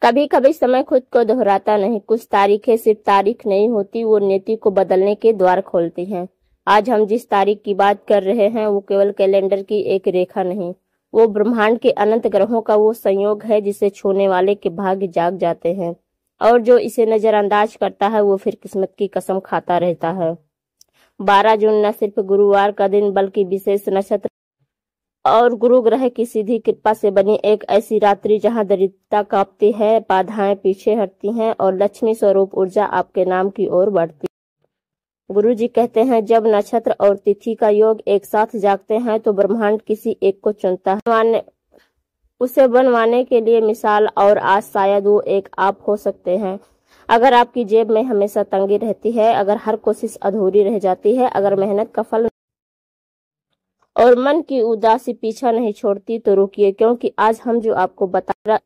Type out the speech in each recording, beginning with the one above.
कभी कभी समय खुद को दोहराता नहीं। कुछ तारीखें सिर्फ तारीख नहीं होती, वो नियति को बदलने के द्वार खोलती हैं। आज हम जिस तारीख की बात कर रहे हैं वो केवल कैलेंडर की एक रेखा नहीं, वो ब्रह्मांड के अनंत ग्रहों का वो संयोग है जिसे छूने वाले के भाग्य जाग जाते हैं, और जो इसे नजरअंदाज करता है वो फिर किस्मत की कसम खाता रहता है। 12 जून न सिर्फ गुरुवार का दिन बल्कि विशेष नक्षत्र और गुरु ग्रह की सीधी कृपा से बनी एक ऐसी रात्रि जहां दरिद्रता कांपती है, बाधाएं पीछे हटती हैं और लक्ष्मी स्वरूप ऊर्जा आपके नाम की ओर बढ़ती। गुरु जी कहते हैं, जब नक्षत्र और तिथि का योग एक साथ जागते हैं तो ब्रह्मांड किसी एक को चुनता है उसे बनवाने के लिए मिसाल, और आज शायद वो एक आप हो सकते हैं। अगर आपकी जेब में हमेशा तंगी रहती है, अगर हर कोशिश अधूरी रह जाती है, अगर मेहनत का फल और मन की उदासी पीछा नहीं छोड़ती, तो रुकिए, क्योंकि आज हम जो आपको बता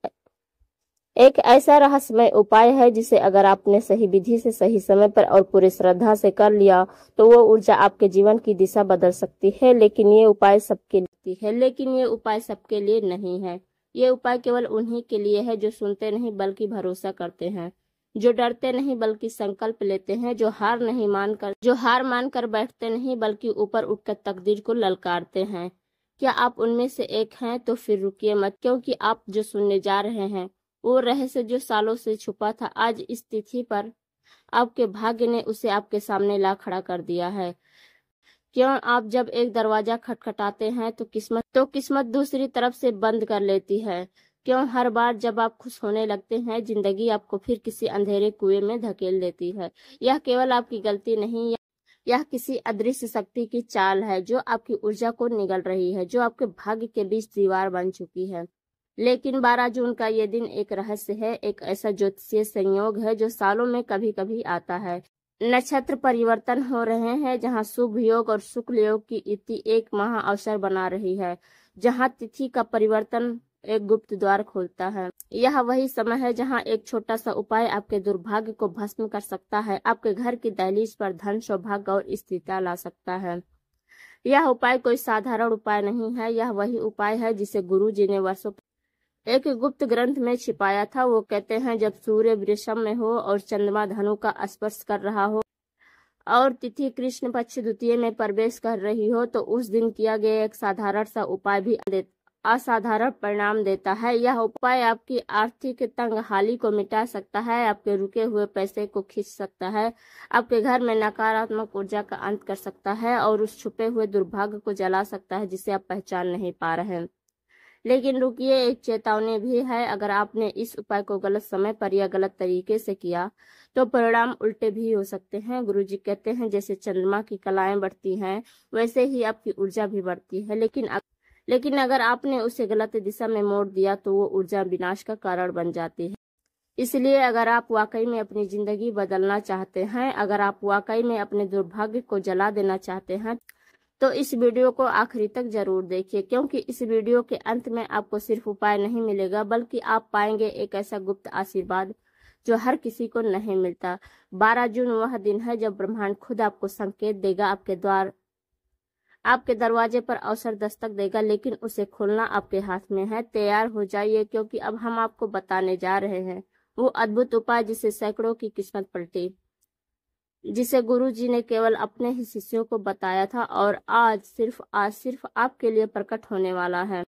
एक ऐसा रहस्यमय उपाय है जिसे अगर आपने सही विधि से सही समय पर और पूरी श्रद्धा से कर लिया तो वो ऊर्जा आपके जीवन की दिशा बदल सकती है। लेकिन ये उपाय सबके लिए नहीं है। ये उपाय केवल उन्हीं के लिए है जो सुनते नहीं बल्कि भरोसा करते हैं, जो डरते नहीं बल्कि संकल्प लेते हैं, जो हार मानकर बैठते नहीं बल्कि ऊपर उठकर तकदीर को ललकारते हैं। क्या आप उनमें से एक हैं? तो फिर रुकिए मत, क्योंकि आप जो सुनने जा रहे हैं वो रहस्य जो सालों से छुपा था, आज इस तिथि पर आपके भाग्य ने उसे आपके सामने ला खड़ा कर दिया है। क्यों आप जब एक दरवाजा खटखटाते हैं तो किस्मत दूसरी तरफ से बंद कर लेती है? क्यों हर बार जब आप खुश होने लगते हैं जिंदगी आपको फिर किसी अंधेरे कुएं में धकेल देती है? यह केवल आपकी गलती नहीं, यह किसी अदृश्य शक्ति की चाल है जो आपकी ऊर्जा को निगल रही है, जो आपके भाग्य के बीच दीवार बन चुकी है। लेकिन 12 जून का ये दिन एक रहस्य है, एक ऐसा ज्योतिषीय संयोग है जो सालों में कभी कभी आता है। नक्षत्र परिवर्तन हो रहे हैं, जहां शुभ योग और शुक्ल योग की युति एक महा अवसर बना रही है, जहां तिथि का परिवर्तन एक गुप्त द्वार खोलता है। यह वही समय है जहां एक छोटा सा उपाय आपके दुर्भाग्य को भस्म कर सकता है, आपके घर की दहलीज पर धन, सौभाग्य और स्थिरता ला सकता है। यह उपाय कोई साधारण उपाय नहीं है, यह वही उपाय है जिसे गुरु जी ने वर्षों एक गुप्त ग्रंथ में छिपाया था। वो कहते हैं, जब सूर्य वृषभ में हो और चंद्रमा धनु का स्पर्श कर रहा हो और तिथि कृष्ण पक्ष द्वितीय में प्रवेश कर रही हो तो उस दिन किया गया एक साधारण सा उपाय भी असाधारण परिणाम देता है। यह उपाय आपकी आर्थिक तंगहाली को मिटा सकता है, आपके रुके हुए पैसे को खींच सकता है, आपके घर में नकारात्मक ऊर्जा का अंत कर सकता है और उस छुपे हुए दुर्भाग्य को जला सकता है जिसे आप पहचान नहीं पा रहे हैं। लेकिन रुकिए, एक चेतावनी भी है। अगर आपने इस उपाय को गलत समय पर या गलत तरीके से किया तो परिणाम उल्टे भी हो सकते हैं। गुरुजी कहते हैं, जैसे चंद्रमा की कलाएं बढ़ती हैं वैसे ही आपकी ऊर्जा भी बढ़ती है, लेकिन अगर आपने उसे गलत दिशा में मोड़ दिया तो वो ऊर्जा विनाश का कारण बन जाती है। इसलिए अगर आप वाकई में अपनी जिंदगी बदलना चाहते हैं, अगर आप वाकई में अपने दुर्भाग्य को जला देना चाहते हैं तो इस वीडियो को आखिरी तक जरूर देखिए, क्योंकि इस वीडियो के अंत में आपको सिर्फ उपाय नहीं मिलेगा बल्कि आप पाएंगे एक ऐसा गुप्त आशीर्वाद जो हर किसी को नहीं मिलता। 12 जून वह दिन है जब ब्रह्मांड खुद आपको संकेत देगा, आपके दरवाजे पर अवसर दस्तक देगा, लेकिन उसे खोलना आपके हाथ में है। तैयार हो जाइए, क्योंकि अब हम आपको बताने जा रहे हैं वो अद्भुत उपाय जिसे सैकड़ों की किस्मत पलटी, जिसे गुरु जी ने केवल अपने ही शिष्यों को बताया था और आज सिर्फ आपके लिए प्रकट होने वाला है।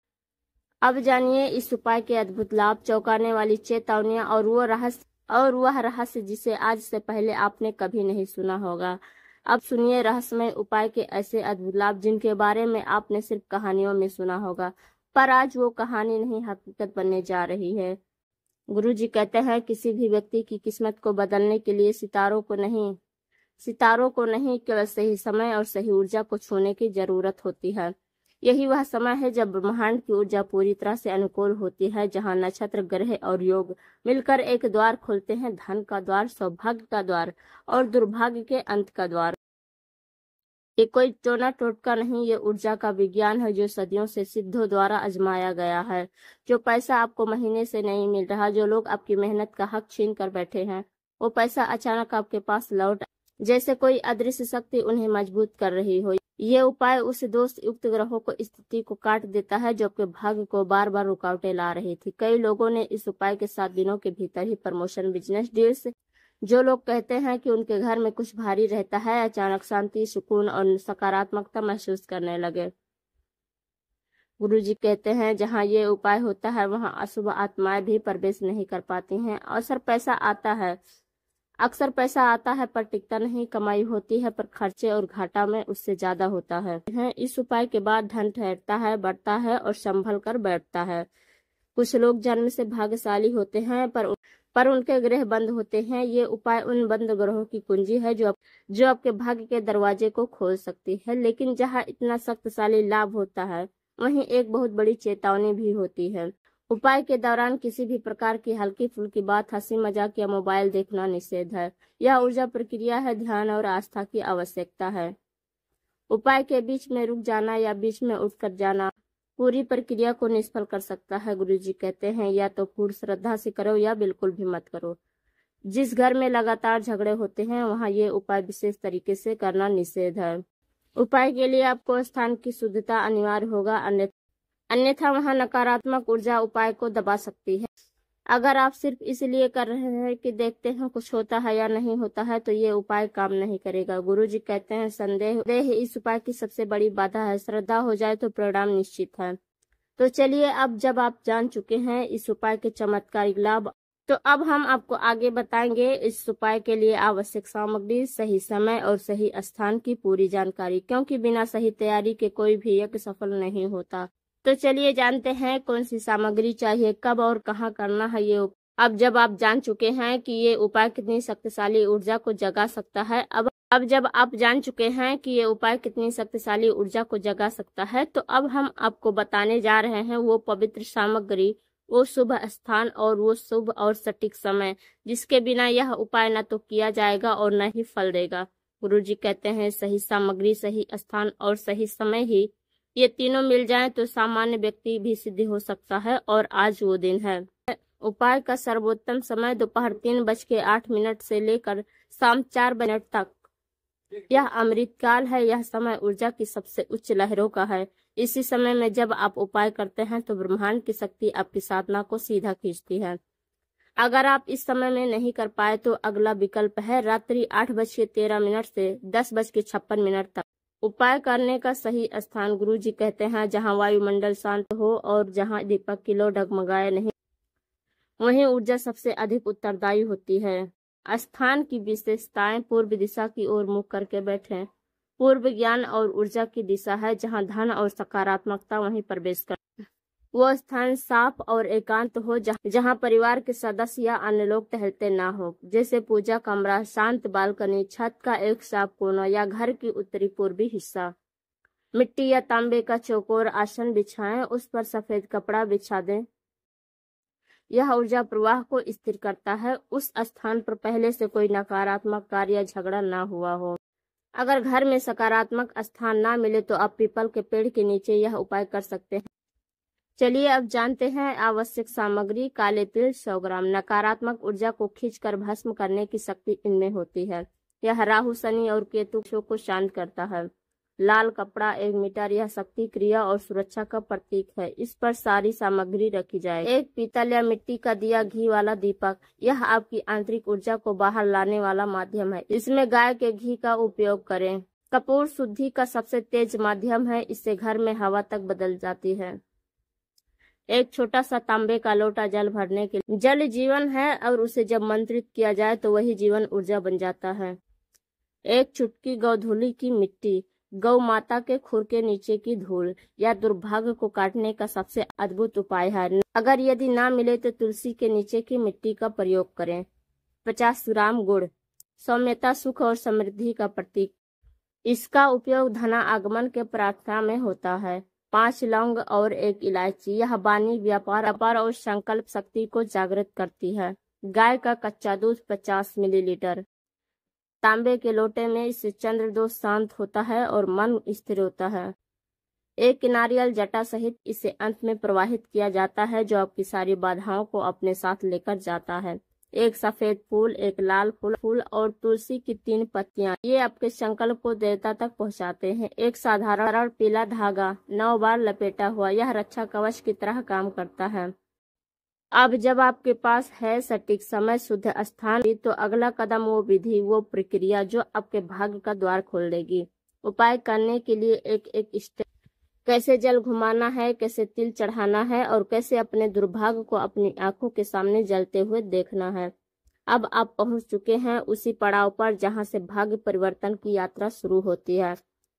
अब जानिए इस उपाय के अद्भुत लाभ, चौंकाने वाली चेतावनियां और वह रहस्य जिसे आज से पहले आपने कभी नहीं सुना होगा। अब सुनिए रहस्यमय उपाय के ऐसे अद्भुत लाभ जिनके बारे में आपने सिर्फ कहानियों में सुना होगा, पर आज वो कहानी नहीं हकीकत बनने जा रही है। गुरु जी कहते हैं, किसी भी व्यक्ति की किस्मत को बदलने के लिए सितारों को नहीं केवल सही समय और सही ऊर्जा को छूने की जरूरत होती है। यही वह समय है जब ब्रह्मांड की ऊर्जा पूरी तरह से अनुकूल होती है, जहां नक्षत्र, ग्रह और योग मिलकर एक द्वार खोलते हैं, धन का द्वार, सौभाग्य का द्वार और दुर्भाग्य के अंत का द्वार। ये कोई टोना टोटका नहीं, ये ऊर्जा का विज्ञान है जो सदियों से सिद्धों द्वारा आजमाया गया है। जो पैसा आपको महीने से नहीं मिल रहा, जो लोग आपकी मेहनत का हक छीन कर बैठे हैं, वो पैसा अचानक आपके पास लौट जैसे कोई अदृश्य शक्ति उन्हें मजबूत कर रही हो। ये उपाय उस दोष युक्त ग्रहों को स्थिति को काट देता है जो आपके भाग्य को बार बार रुकावटें ला रही थी। कई लोगों ने इस उपाय के 7 दिनों के भीतर ही प्रमोशन, बिजनेस डील्स, जो लोग कहते हैं कि उनके घर में कुछ भारी रहता है, अचानक शांति, सुकून और सकारात्मकता महसूस करने लगे। गुरुजी कहते हैं जहाँ ये उपाय होता है वहाँ अशुभ आत्माएं भी प्रवेश नहीं कर पाती हैं। अक्सर पैसा आता है पर टिकता नहीं, कमाई होती है पर खर्चे और घाटा में उससे ज्यादा होता है। इस उपाय के बाद धन ठहरता है, बढ़ता है और संभल कर बैठता है। कुछ लोग जन्म से भाग्यशाली होते हैं पर उनके ग्रह बंद होते हैं। ये उपाय उन बंद ग्रहों की कुंजी है जो आपके भाग्य के दरवाजे को खोल सकती है। लेकिन जहाँ इतना शक्तिशाली लाभ होता है वहीं एक बहुत बड़ी चेतावनी भी होती है। उपाय के दौरान किसी भी प्रकार की हल्की फुल्की बात, हंसी मजाक या मोबाइल देखना निषेध है। यह ऊर्जा प्रक्रिया है, ध्यान और आस्था की आवश्यकता है। उपाय के बीच में रुक जाना या बीच में उठकर जाना पूरी प्रक्रिया को निष्फल कर सकता है। गुरुजी कहते हैं या तो पूर्ण श्रद्धा से करो या बिल्कुल भी मत करो। जिस घर में लगातार झगड़े होते हैं वहाँ ये उपाय विशेष तरीके से करना निषेध है। उपाय के लिए आपको स्थान की शुद्धता अनिवार्य होगा, अन्यथा वहां नकारात्मक ऊर्जा उपाय को दबा सकती है। अगर आप सिर्फ इसलिए कर रहे हैं कि देखते हैं कुछ होता है या नहीं होता है तो ये उपाय काम नहीं करेगा। गुरुजी कहते हैं संदेह इस उपाय की सबसे बड़ी बाधा है। श्रद्धा हो जाए तो परिणाम निश्चित है। तो चलिए, अब जब आप जान चुके हैं इस उपाय के चमत्कारिक लाभ, तो अब हम आपको आगे बताएंगे इस उपाय के लिए आवश्यक सामग्री, सही समय और सही स्थान की पूरी जानकारी, क्योंकि बिना सही तैयारी के कोई भी यज्ञ सफल नहीं होता। तो चलिए जानते हैं कौन सी सामग्री चाहिए, कब और कहाँ करना है ये। अब जब आप जान चुके हैं कि ये उपाय कितनी शक्तिशाली ऊर्जा को जगा सकता है, अब जब आप जान चुके हैं कि ये उपाय कितनी शक्तिशाली ऊर्जा को जगा सकता है, तो अब हम आपको बताने जा रहे हैं वो पवित्र सामग्री, वो शुभ स्थान और वो शुभ और सटीक समय जिसके बिना यह उपाय न तो किया जाएगा और न ही फल देगा। गुरुजी कहते हैं सही सामग्री, सही स्थान और सही समय ही ये तीनों मिल जाएं तो सामान्य व्यक्ति भी सिद्ध हो सकता है, और आज वो दिन है। उपाय का सर्वोत्तम समय दोपहर 3:08 से लेकर शाम 4 तक। यह अमृतकाल है। यह समय ऊर्जा की सबसे उच्च लहरों का है। इसी समय में जब आप उपाय करते हैं तो ब्रह्मांड की शक्ति आपकी साधना को सीधा खींचती है। अगर आप इस समय में नहीं कर पाए तो अगला विकल्प है रात्रि 8:13 से 10:56 तक। उपाय करने का सही स्थान गुरुजी कहते हैं जहां वायुमंडल शांत हो और जहां दीपक की लौ डगमगाए नहीं, वहीं ऊर्जा सबसे अधिक उत्तरदायी होती है। स्थान की विशेषताएं: पूर्व दिशा की ओर मुख करके बैठें। पूर्व ज्ञान और ऊर्जा की दिशा है जहां धन और सकारात्मकता वहीं प्रवेश कर। वो स्थान साफ और एकांत हो जहां परिवार के सदस्य या अन्य लोग टहलते ना हो, जैसे पूजा कमरा, शांत बालकनी, छत का एक साफ कोना या घर की उत्तरी पूर्वी हिस्सा। मिट्टी या तांबे का चौकोर आसन बिछाएं, उस पर सफेद कपड़ा बिछा दें। यह ऊर्जा प्रवाह को स्थिर करता है। उस स्थान पर पहले से कोई नकारात्मक कार्य या झगड़ा ना हुआ हो। अगर घर में सकारात्मक स्थान ना मिले तो आप पीपल के पेड़ के नीचे यह उपाय कर सकते हैं। चलिए अब जानते हैं आवश्यक सामग्री। काले तिल 100 ग्राम। नकारात्मक ऊर्जा को खींचकर भस्म करने की शक्ति इनमें होती है। यह राहु, शनि और केतु को शांत करता है। लाल कपड़ा 1 मीटर। यह शक्ति, क्रिया और सुरक्षा का प्रतीक है। इस पर सारी सामग्री रखी जाए। एक पीतल या मिट्टी का दिया, घी वाला दीपक। यह आपकी आंतरिक ऊर्जा को बाहर लाने वाला माध्यम है। इसमें गाय के घी का उपयोग करें। कपूर शुद्धि का सबसे तेज माध्यम है। इससे घर में हवा तक बदल जाती है। एक छोटा सा तांबे का लोटा जल भरने के लिए। जल जीवन है और उसे जब मंत्रित किया जाए तो वही जीवन ऊर्जा बन जाता है। एक चुटकी गौधूली की मिट्टी। गौ माता के खुर के नीचे की धूल या दुर्भाग्य को काटने का सबसे अद्भुत उपाय है। अगर यदि ना मिले तो तुलसी के नीचे की मिट्टी का प्रयोग करें। 50 ग्राम गुड़। सौम्यता, सुख और समृद्धि का प्रतीक। इसका उपयोग धना आगमन के प्रार्थना में होता है। 5 लौंग और 1 इलायची। यह वाणी, व्यापार और संकल्प शक्ति को जागृत करती है। गाय का कच्चा दूध 50 मिलीलीटर। तांबे के लोटे में इससे चंद्र दोष शांत होता है और मन स्थिर होता है। एक नारियल जटा सहित इसे अंत में प्रवाहित किया जाता है जो आपकी सारी बाधाओं को अपने साथ लेकर जाता है। एक सफेद फूल, एक लाल फूल और तुलसी की 3 पत्तियां। ये आपके संकल्प को देवता तक पहुंचाते हैं। एक साधारण पीला धागा 9 बार लपेटा हुआ, यह रक्षा कवच की तरह काम करता है। अब जब आपके पास है सटीक समय, शुद्ध स्थान, तो अगला कदम वो विधि, वो प्रक्रिया जो आपके भाग्य का द्वार खोल देगी। उपाय करने के लिए एक एक स्टेप, कैसे जल घुमाना है, कैसे तिल चढ़ाना है और कैसे अपने दुर्भाग्य को अपनी आंखों के सामने जलते हुए देखना है। अब आप पहुंच चुके हैं उसी पड़ाव पर जहां से भाग्य परिवर्तन की यात्रा शुरू होती है।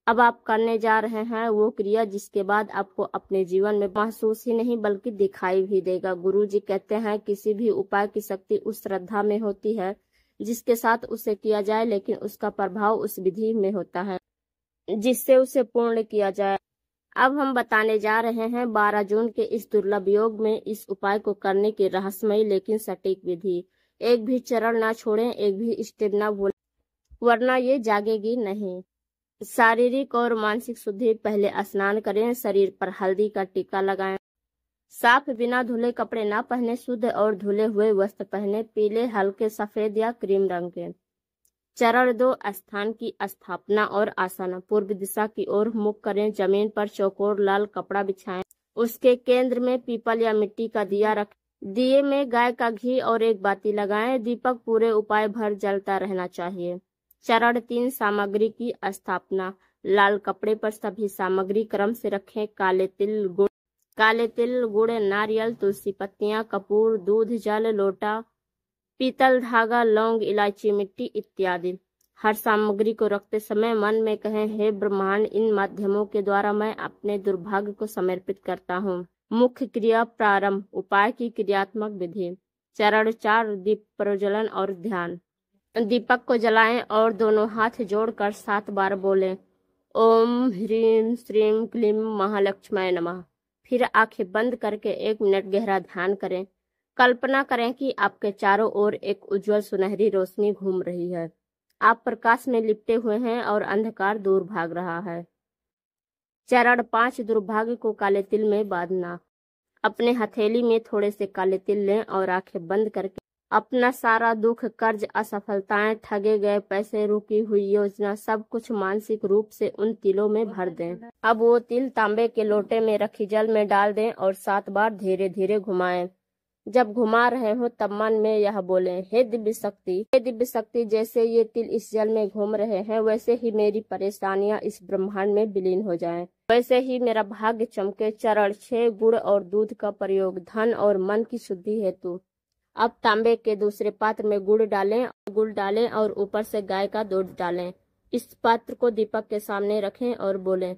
अब आप करने जा रहे हैं वो क्रिया जिसके बाद आपको अपने जीवन में महसूस ही नहीं बल्कि दिखाई भी देगा। गुरुजी कहते हैं किसी भी उपाय की शक्ति उस श्रद्धा में होती है जिसके साथ उसे किया जाए, लेकिन उसका प्रभाव उस विधि में होता है जिससे उसे पूर्ण किया जाए। अब हम बताने जा रहे हैं 12 जून के इस दुर्लभ योग में इस उपाय को करने की रहस्यमयी लेकिन सटीक विधि। एक भी चरण ना छोड़ें, एक भी स्टेप ना भूलें, वरना ये जागेगी नहीं। शारीरिक और मानसिक शुद्धि, पहले स्नान करें, शरीर पर हल्दी का टीका लगाएं, साफ बिना धुले कपड़े ना पहने, शुद्ध और धुले हुए वस्त्र पहने, पीले, हल्के सफेद या क्रीम रंग के। चरण 2, स्थान की स्थापना और आसन। पूर्व दिशा की ओर मुख करें, जमीन पर चौकोर लाल कपड़ा बिछाएं, उसके केंद्र में पीपल या मिट्टी का दिया रखें, दिए में गाय का घी और एक बाती लगाएं, दीपक पूरे उपाय भर जलता रहना चाहिए। चरण 3, सामग्री की स्थापना। लाल कपड़े पर सभी सामग्री क्रम से रखें, काले तिल, गुड़, नारियल, तुलसी पत्तियां, कपूर, दूध, जल, लोटा, पीतल, धागा, लौंग, इलायची, मिट्टी इत्यादि। हर सामग्री को रखते समय मन में कहें, हे ब्रह्मांड, इन माध्यमों के द्वारा मैं अपने दुर्भाग्य को समर्पित करता हूँ। मुख्य क्रिया प्रारंभ। उपाय की क्रियात्मक विधि। चरण 4, दीप प्रज्वलन और ध्यान। दीपक को जलाएं और दोनों हाथ जोड़कर 7 बार बोलें, ओम ह्रीम श्रीम क्लीम महालक्ष्मी नमः। फिर आंखें बंद करके 1 मिनट गहरा ध्यान करें। कल्पना करें कि आपके चारों ओर एक उज्जवल सुनहरी रोशनी घूम रही है। आप प्रकाश में लिपटे हुए हैं और अंधकार दूर भाग रहा है। चरण 5, दुर्भाग्य को काले तिल में बांधना। अपने हथेली में थोड़े से काले तिल लें और आंखें बंद करके अपना सारा दुख, कर्ज, असफलताएं, ठगे गए पैसे, रुकी हुई योजना, सब कुछ मानसिक रूप से उन तिलों में भर दें। अब वो तिल तांबे के लोटे में रखी जल में डाल दें और 7 बार धीरे धीरे घुमाएं। जब घुमा रहे हो तब मन में यह बोलें, हे दिव्य शक्ति, जैसे ये तिल इस जल में घूम रहे हैं वैसे ही मेरी परेशानियां इस ब्रह्मांड में विलीन हो जाएं, वैसे ही मेरा भाग्य चमके। चरण 6, गुड़ और दूध का प्रयोग। धन और मन की शुद्धि हेतु। अब तांबे के दूसरे पात्र में गुड़ डालें और ऊपर से गाय का दूध डालें। इस पात्र को दीपक के सामने रखें और बोलें,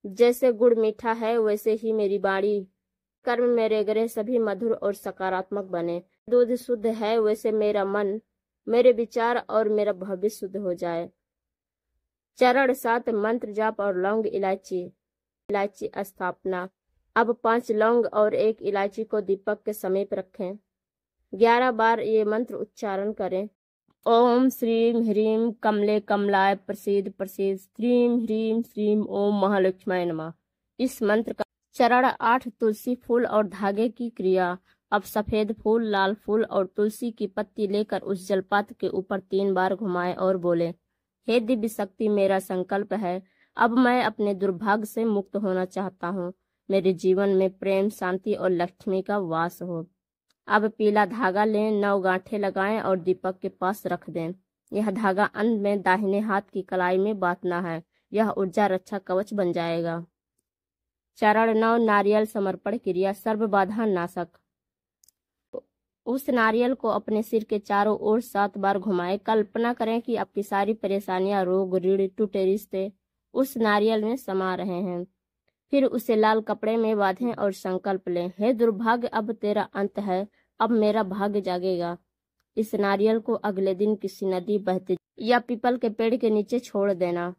जैसे गुड़ मीठा है वैसे ही मेरी वाणी, कर्म, मेरे ग्रह सभी मधुर और सकारात्मक बने। दूध शुद्ध है वैसे मेरा मन, मेरे विचार और मेरा भविष्य शुद्ध हो जाए। चरण 7, मंत्र जाप और लौंग इलायची स्थापना। अब 5 लौंग और 1 इलायची को दीपक के समीप रखें। 11 बार ये मंत्र उच्चारण करें। ओम श्रीम ह्रीम कमले कमलाय प्रसीद श्रीम ह्रीम श्रीम ओम महालक्ष्मी नमः। इस मंत्र का। चरण 8, तुलसी फूल और धागे की क्रिया। अब सफेद फूल, लाल फूल और तुलसी की पत्ती लेकर उस जलपात्र के ऊपर 3 बार घुमाएं और बोले, हे दिव्य शक्ति, मेरा संकल्प है, अब मैं अपने दुर्भाग्य से मुक्त होना चाहता हूँ। मेरे जीवन में प्रेम, शांति और लक्ष्मी का वास हो। अब पीला धागा लें, 9 गांठें लगाएं और दीपक के पास रख दें। यह धागा अंत में दाहिने हाथ की कलाई में बांधना है। यह ऊर्जा रक्षा कवच बन जाएगा। चरण 9, नारियल समर्पण क्रिया। सर्व बाधा नाशक। उस नारियल को अपने सिर के चारों ओर 7 बार घुमाएं। कल्पना करें कि आपकी सारी परेशानियां, रोग, ऋण, टूटे रिश्ते उस नारियल में समा रहे हैं। फिर उसे लाल कपड़े में बांधें और संकल्प लें, हे दुर्भाग्य, अब तेरा अंत है, अब मेरा भाग्य जागेगा। इस नारियल को अगले दिन किसी नदी, बहते या पीपल के पेड़ के नीचे छोड़ देना।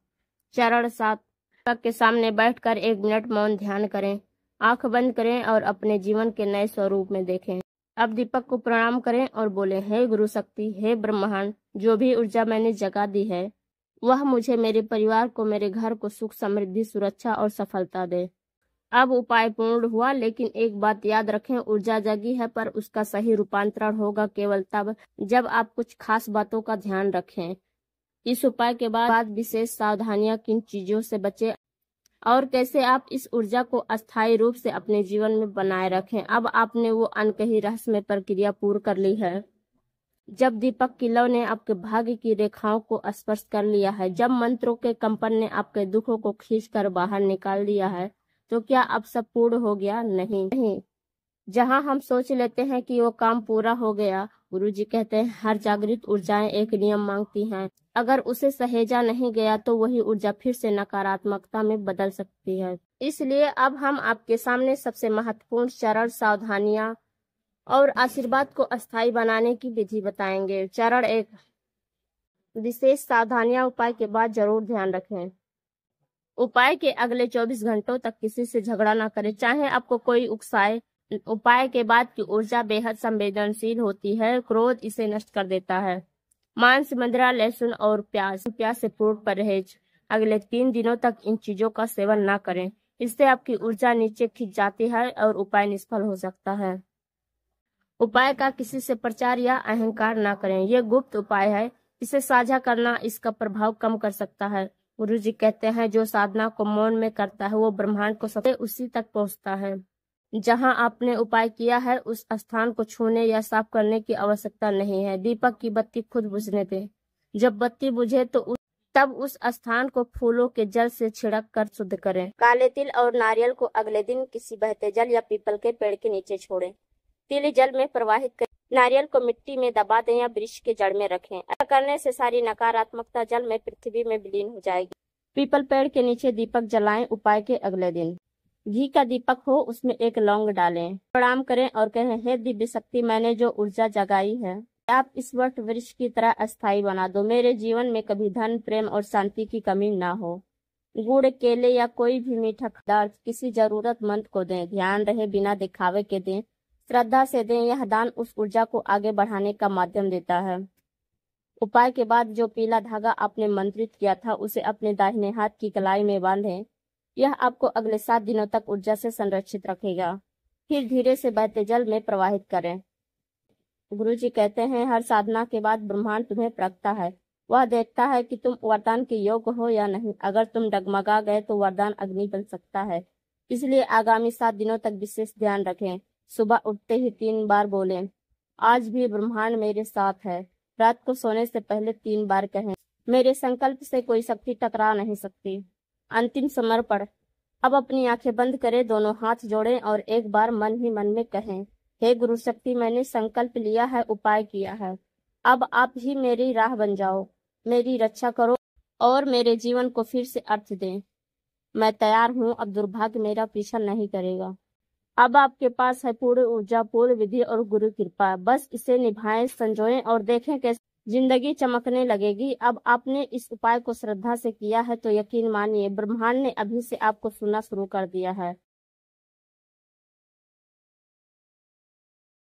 चरण 7, दीपक के सामने बैठकर 1 मिनट मौन ध्यान करें। आंख बंद करें और अपने जीवन के नए स्वरूप में देखें। अब दीपक को प्रणाम करें और बोले, हे गुरु शक्ति, हे ब्रह्मांड, जो भी ऊर्जा मैंने जगा दी है वह मुझे, मेरे परिवार को, मेरे घर को सुख, समृद्धि, सुरक्षा और सफलता दे। अब उपाय पूर्ण हुआ, लेकिन एक बात याद रखें, ऊर्जा जगी है पर उसका सही रूपांतरण होगा केवल तब जब आप कुछ खास बातों का ध्यान रखें। इस उपाय के बाद विशेष सावधानियां किन चीजों से बचें और कैसे आप इस ऊर्जा को अस्थायी रूप से अपने जीवन में बनाए रखें। अब आपने वो अनकही रहस्यमय प्रक्रिया पूर्ण कर ली है। जब दीपक की लौ ने आपके भाग्य की रेखाओं को स्पर्श कर लिया है, जब मंत्रों के कंपन ने आपके दुखों को खींचकर बाहर निकाल दिया है, तो क्या अब सब पूर्ण हो गया? नहीं। जहां हम सोच लेते हैं कि वो काम पूरा हो गया, गुरुजी कहते हैं हर जागृत ऊर्जाएं एक नियम मांगती हैं। अगर उसे सहेजा नहीं गया तो वही ऊर्जा फिर से नकारात्मकता में बदल सकती है। इसलिए अब हम आपके सामने सबसे महत्वपूर्ण चरण, सावधानियां और आशीर्वाद को अस्थायी बनाने की विधि बताएंगे। चरण 1, विशेष सावधानियां उपाय के बाद जरूर ध्यान रखें। उपाय के अगले 24 घंटों तक किसी से झगड़ा ना करें, चाहे आपको कोई उकसाए। उपाय के बाद की ऊर्जा बेहद संवेदनशील होती है, क्रोध इसे नष्ट कर देता है। मांस, मदिरा, लहसुन और प्याज से पूर्ण परहेज। अगले 3 दिनों तक इन चीजों का सेवन ना करें, इससे आपकी ऊर्जा नीचे खिंच जाती है और उपाय निष्फल हो सकता है। उपाय का किसी से प्रचार या अहंकार ना करें, यह गुप्त उपाय है, इसे साझा करना इसका प्रभाव कम कर सकता है। गुरुजी कहते हैं जो साधना को मौन में करता है वो ब्रह्मांड को सबसे उसी तक पहुंचता है। जहां आपने उपाय किया है उस स्थान को छूने या साफ करने की आवश्यकता नहीं है। दीपक की बत्ती खुद बुझने दें। जब बत्ती बुझे तो तब उस स्थान को फूलों के जल से छिड़क कर शुद्ध करें। काले तिल और नारियल को अगले दिन किसी बहते जल या पीपल के पेड़ के नीचे छोड़ें। तिल जल में प्रवाहित करें, नारियल को मिट्टी में दबा दें या वृक्ष के जड़ में रखें। ऐसा करने से सारी नकारात्मकता जल में पृथ्वी में विलीन हो जाएगी। पीपल पेड़ के नीचे दीपक जलाएं। उपाय के अगले दिन घी का दीपक हो, उसमें एक लौंग डालें, प्रणाम करें और कहें, हे दिव्य शक्ति, मैंने जो ऊर्जा जगाई है आप इस वट वृक्ष की तरह अस्थायी बना दो। मेरे जीवन में कभी धन, प्रेम और शांति की कमी ना हो। गुड़, केले या कोई भी मीठा पदार्थ किसी जरूरतमंद को दें। ध्यान रहे बिना दिखावे के दें, श्रद्धा से दें। यह दान उस ऊर्जा को आगे बढ़ाने का माध्यम देता है। उपाय के बाद जो पीला धागा आपने मंत्रित किया था उसे अपने दाहिने हाथ की कलाई में बांधें। यह आपको अगले 7 दिनों तक ऊर्जा से संरक्षित रखेगा। फिर धीरे से बहते जल में प्रवाहित करें। गुरुजी कहते हैं हर साधना के बाद ब्रह्मांड तुम्हें परखता है। वह देखता है कि तुम वरदान के योग्य हो या नहीं। अगर तुम डगमगा गए तो वरदान अग्नि बन सकता है। इसलिए आगामी 7 दिनों तक विशेष ध्यान रखें। सुबह उठते ही 3 बार बोलें, आज भी ब्रह्मांड मेरे साथ है। रात को सोने से पहले 3 बार कहें, मेरे संकल्प से कोई शक्ति टकरा नहीं सकती। अंतिम समर्पण। अब अपनी आंखें बंद करें, दोनों हाथ जोड़ें और एक बार मन ही मन में कहें, हे गुरु शक्ति, मैंने संकल्प लिया है, उपाय किया है। अब आप ही मेरी राह बन जाओ, मेरी रक्षा करो और मेरे जीवन को फिर से अर्थ दें। मैं तैयार हूँ, अब दुर्भाग्य मेरा पीछा नहीं करेगा। अब आपके पास है पूर्ण ऊर्जा, पूर्ण विधि और गुरु कृपा। बस इसे निभाएं, संजोएं और देखें कैसे जिंदगी चमकने लगेगी। अब आपने इस उपाय को श्रद्धा से किया है तो यकीन मानिए ब्रह्मांड ने अभी से आपको सुनना शुरू कर दिया है।